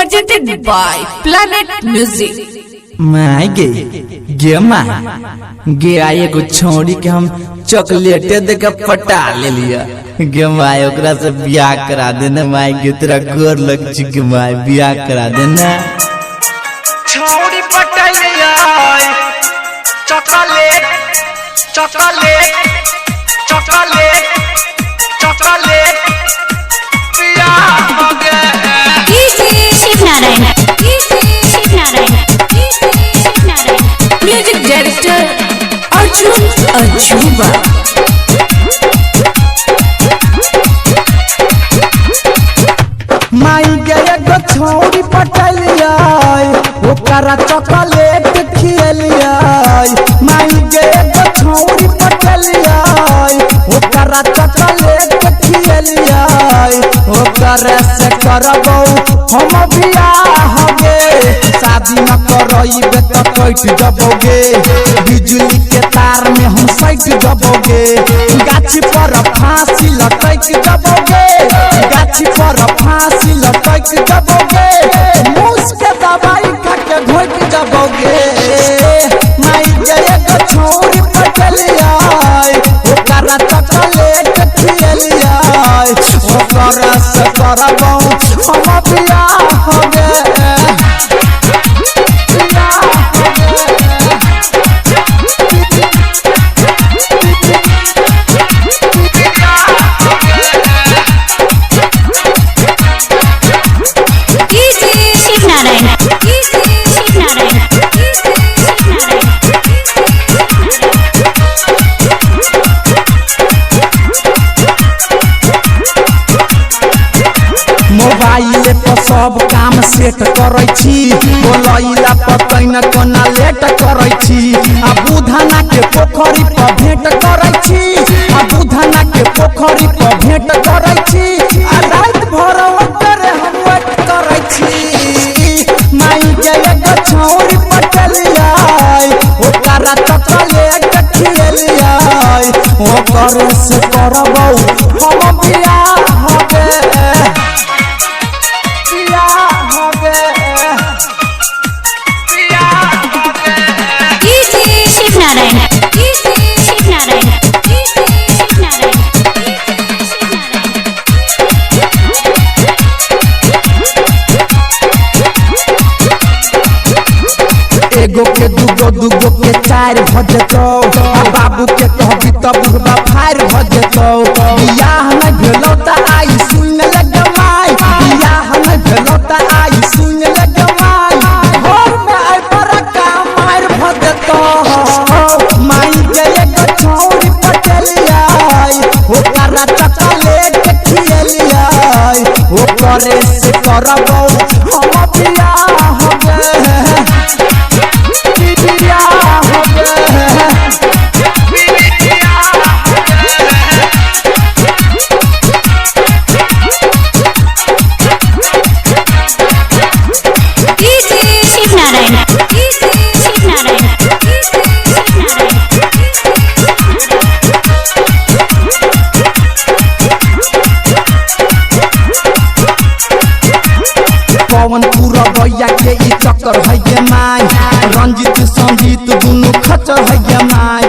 presented by Planet Music. माय गे माँ गे आए को छोड़ी के हम चॉकलेटे दे के पटा ले लिया गे माय ओकरा से ब्याह करा देना माय गे तेरा गोर लग छी गे माय ब्याह करा देना छोड़ी पटा लिया चॉकलेट चॉकलेट चॉकलेट चॉकलेट ब्याह हो गया Shiv Narayan Music director Arjun Ajuba. माई गे गो छोड़ी पटा लिया ओकरा चॉकलेट खिलिया माई गे गो छोड़ी पटा लिया ओकरा चॉकलेट खिलिया ओकरा से करबो हम बियाह गे शादी न करइबे त कट जबोगे बिजली के तार में हम सट जबोगे गाछी पर फांसी लटक जबोगे गाछी पर फांसी लटक जबोगे मूस के दवाई खा के घोट जबोगे माई गे गो छोरी पटलिया ओकरा चॉकलेट खिलिया ओकरा से करबो हम बियाह हो गे मोबाइल पर सब काम सेट करै छी बोलैला पतै न कोना लेट करै छी आ बुधाना के पोखरी पर भेंट करै छी आ बुधाना के पोखरी पर भेंट करै छी आ रात भर ओकर हम वेट करै छी माई गे गो छोरी पटलिया ओकरा चॉकलेट खिलिया ओकर से करबौ हम बियाह हो गे एगो के दूगो के चार भजतो आ बाबू के कहबी त बुढ़बा फायर भजतो बियाह न भेलो त आई सुन लगे माई बियाह न भेलो त आई सुन लगे माई घर में आई पर का मार भजतो माई गे गो छोरी पटलिया ओकरा चॉकलेट खिलिया ओकरे से करबो हम बियाह हो गे पवन पूरा भैया के ई चक्कर है गे माई रंजित संजीत दुनु खचर है गे माई